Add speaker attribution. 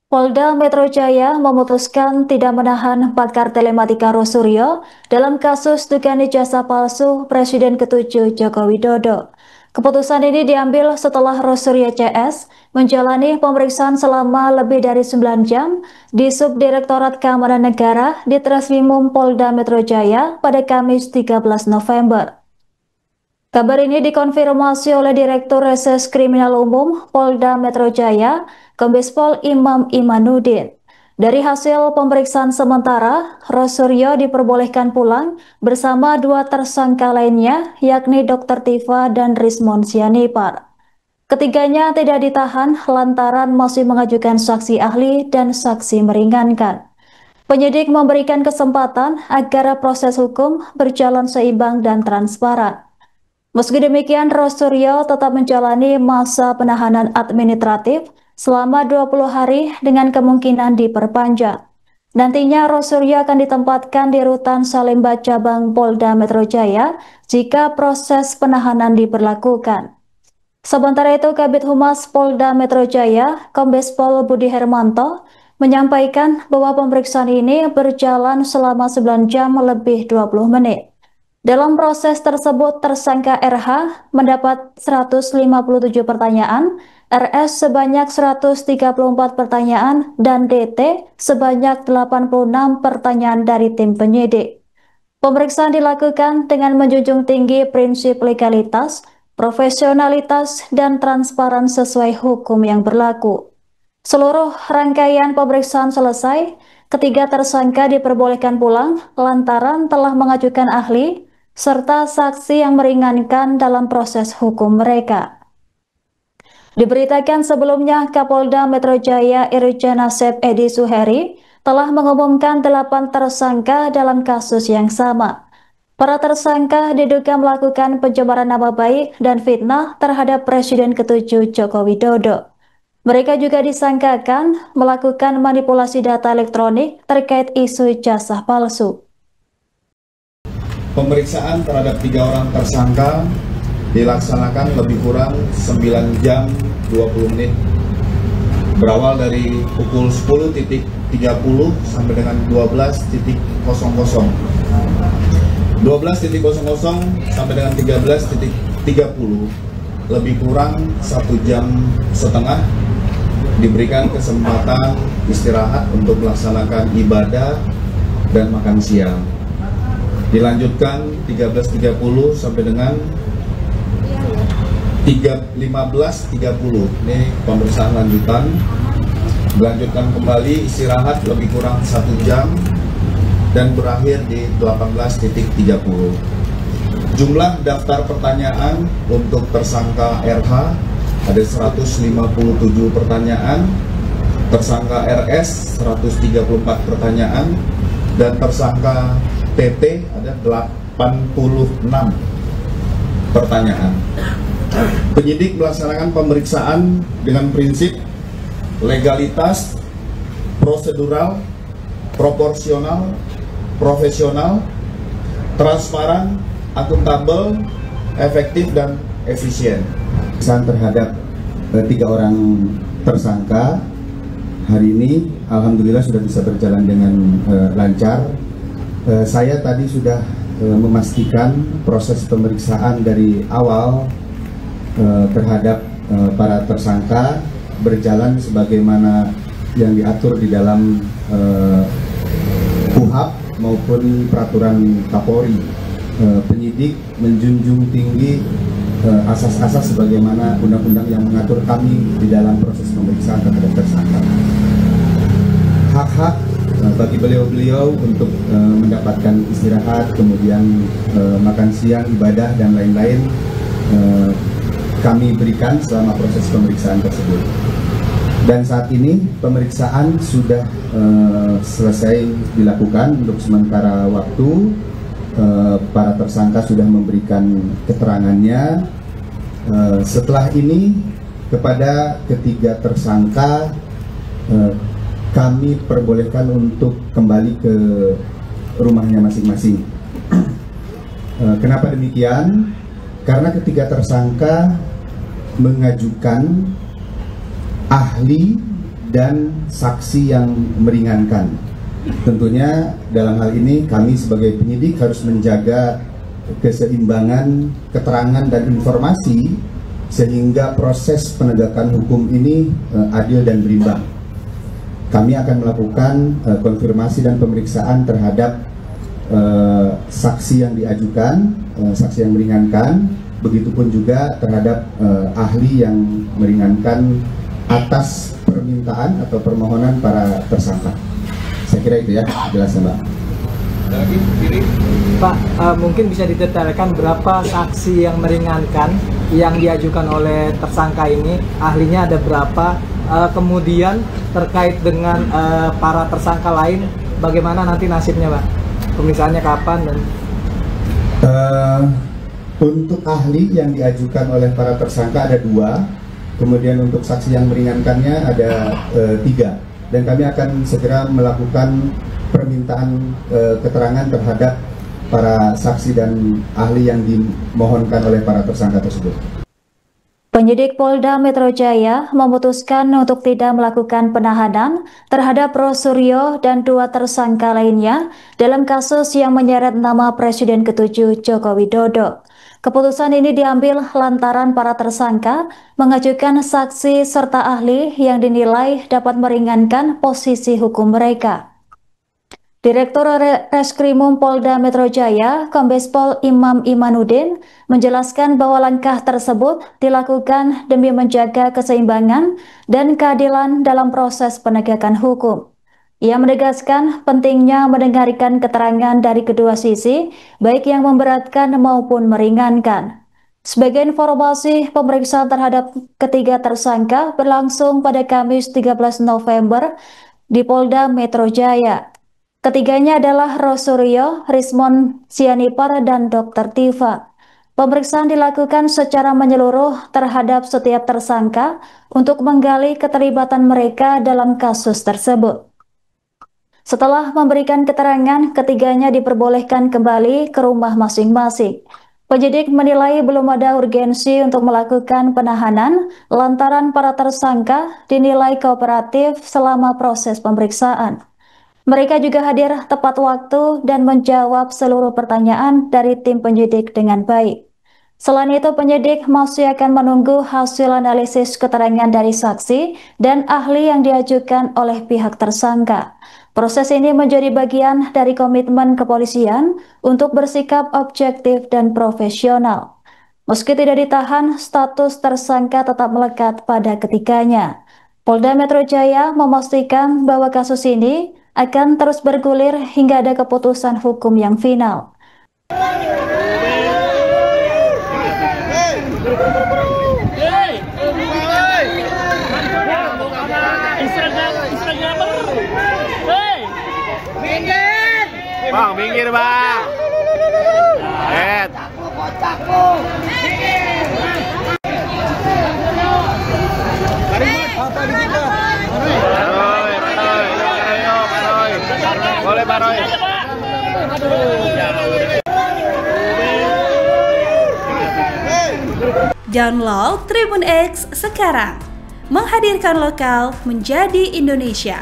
Speaker 1: Polda Metro Jaya memutuskan tidak menahan pakar telematika Rosuryo dalam kasus dugaan ijazah palsu Presiden ke-7 Joko Widodo. Keputusan ini diambil setelah Rosuryo CS menjalani pemeriksaan selama lebih dari 9 jam di Subdirektorat Keamanan Negara di Treskrimum Polda Metro Jaya pada Kamis 13 November. Kabar ini dikonfirmasi oleh Direktur Reses Kriminal Umum Polda Metro Jaya, Kombes Pol Imam Imanuddin. Dari hasil pemeriksaan sementara, Rosuryo diperbolehkan pulang bersama dua tersangka lainnya, yakni Dr. Tifa dan Rismon Sianipar. Ketiganya tidak ditahan lantaran masih mengajukan saksi ahli dan saksi meringankan. Penyidik memberikan kesempatan agar proses hukum berjalan seimbang dan transparan. Meski demikian, Rosuryo tetap menjalani masa penahanan administratif selama 20 hari dengan kemungkinan diperpanjang. Nantinya Rosuryo akan ditempatkan di Rutan Salemba Cabang Polda Metro Jaya jika proses penahanan diberlakukan. Sementara itu, Kabid Humas Polda Metro Jaya, Kombes Pol Budi Hermanto, menyampaikan bahwa pemeriksaan ini berjalan selama 9 jam lebih 20 menit. Dalam proses tersebut, tersangka RH mendapat 157 pertanyaan, RS sebanyak 134 pertanyaan, dan DT sebanyak 86 pertanyaan dari tim penyidik. Pemeriksaan dilakukan dengan menjunjung tinggi prinsip legalitas, profesionalitas, dan transparan sesuai hukum yang berlaku. Seluruh rangkaian pemeriksaan selesai, ketiga tersangka diperbolehkan pulang lantaran telah mengajukan ahli serta saksi yang meringankan dalam proses hukum mereka. Diberitakan sebelumnya, Kapolda Metro Jaya Irjen Asep Edi Suheri telah mengumumkan 8 tersangka dalam kasus yang sama. Para tersangka diduga melakukan pencemaran nama baik dan fitnah terhadap Presiden ke-7 Joko Widodo. Mereka juga disangkakan melakukan manipulasi data elektronik terkait isu ijazah palsu.
Speaker 2: Pemeriksaan terhadap 3 orang tersangka dilaksanakan lebih kurang 9 jam 20 menit. Berawal dari pukul 10.30 sampai dengan 12.00. 12.00 sampai dengan 13.30, lebih kurang 1 jam setengah diberikan kesempatan istirahat untuk melaksanakan ibadah dan makan siang. Dilanjutkan 13.30 sampai dengan 15.30. Ini pemeriksaan lanjutan. Dilanjutkan kembali istirahat lebih kurang 1 jam dan berakhir di 18.30. Jumlah daftar pertanyaan untuk tersangka RH ada 157 pertanyaan, tersangka RS 134 pertanyaan, dan tersangka TT ada 86 pertanyaan. Penyidik melaksanakan pemeriksaan dengan prinsip legalitas, prosedural, proporsional, profesional, transparan, akuntabel, efektif, dan efisien.
Speaker 3: Pemeriksaan terhadap 3 orang tersangka hari ini alhamdulillah sudah bisa berjalan dengan lancar. Saya tadi sudah memastikan proses pemeriksaan dari awal terhadap para tersangka berjalan sebagaimana yang diatur di dalam KUHP maupun peraturan Kapolri. Penyidik menjunjung tinggi asas-asas sebagaimana undang-undang yang mengatur kami di dalam proses pemeriksaan terhadap tersangka. Hak-hak bagi beliau-beliau untuk mendapatkan istirahat, kemudian makan siang, ibadah, dan lain-lain kami berikan selama proses pemeriksaan tersebut. Dan saat ini pemeriksaan sudah selesai dilakukan untuk sementara waktu. Para tersangka sudah memberikan keterangannya. Setelah ini kepada ketiga tersangka kami perbolehkan untuk kembali ke rumahnya masing-masing. Kenapa demikian? Karena ketiga tersangka mengajukan ahli dan saksi yang meringankan. Tentunya dalam hal ini kami sebagai penyidik harus menjaga keseimbangan keterangan dan informasi sehingga proses penegakan hukum ini adil dan berimbang. Kami akan melakukan konfirmasi dan pemeriksaan terhadap saksi yang diajukan, saksi yang meringankan, begitupun juga terhadap ahli yang meringankan atas permintaan atau permohonan para tersangka. Saya kira itu ya, jelasnya Mbak.
Speaker 4: Pak, mungkin bisa didetailkan berapa saksi yang meringankan yang diajukan oleh tersangka ini, ahlinya ada berapa, kemudian terkait dengan para tersangka lain, bagaimana nanti nasibnya Pak? Pemeriksaannya kapan? Dan
Speaker 3: untuk ahli yang diajukan oleh para tersangka ada 2, kemudian untuk saksi yang meringankannya ada 3. Dan kami akan segera melakukan permintaan keterangan terhadap para saksi dan ahli yang dimohonkan oleh para tersangka tersebut.
Speaker 1: Penyidik Polda Metro Jaya memutuskan untuk tidak melakukan penahanan terhadap Rosuryo dan 2 tersangka lainnya dalam kasus yang menyeret nama Presiden ke-7 Joko Widodo. Keputusan ini diambil lantaran para tersangka mengajukan saksi serta ahli yang dinilai dapat meringankan posisi hukum mereka. Direktur Reskrimum Polda Metro Jaya, Kombes Pol Imam Imanuddin, menjelaskan bahwa langkah tersebut dilakukan demi menjaga keseimbangan dan keadilan dalam proses penegakan hukum. Ia menegaskan pentingnya mendengarkan keterangan dari kedua sisi, baik yang memberatkan maupun meringankan. Sebagai informasi, pemeriksaan terhadap ketiga tersangka berlangsung pada Kamis 13 November di Polda Metro Jaya. Ketiganya adalah Rosuryo, Rismon Sianipar, dan Dr. Tifa. Pemeriksaan dilakukan secara menyeluruh terhadap setiap tersangka untuk menggali keterlibatan mereka dalam kasus tersebut. Setelah memberikan keterangan, ketiganya diperbolehkan kembali ke rumah masing-masing. Penyidik menilai belum ada urgensi untuk melakukan penahanan lantaran para tersangka dinilai kooperatif selama proses pemeriksaan. Mereka juga hadir tepat waktu dan menjawab seluruh pertanyaan dari tim penyidik dengan baik. Selain itu, penyidik masih akan menunggu hasil analisis keterangan dari saksi dan ahli yang diajukan oleh pihak tersangka. Proses ini menjadi bagian dari komitmen kepolisian untuk bersikap objektif dan profesional. Meski tidak ditahan, status tersangka tetap melekat pada ketiganya. Polda Metro Jaya memastikan bahwa kasus ini akan terus bergulir hingga ada keputusan hukum yang final.
Speaker 5: Bang, minggir bang. Boleh Baroy.
Speaker 6: Download Tribun X sekarang, menghadirkan lokal menjadi Indonesia.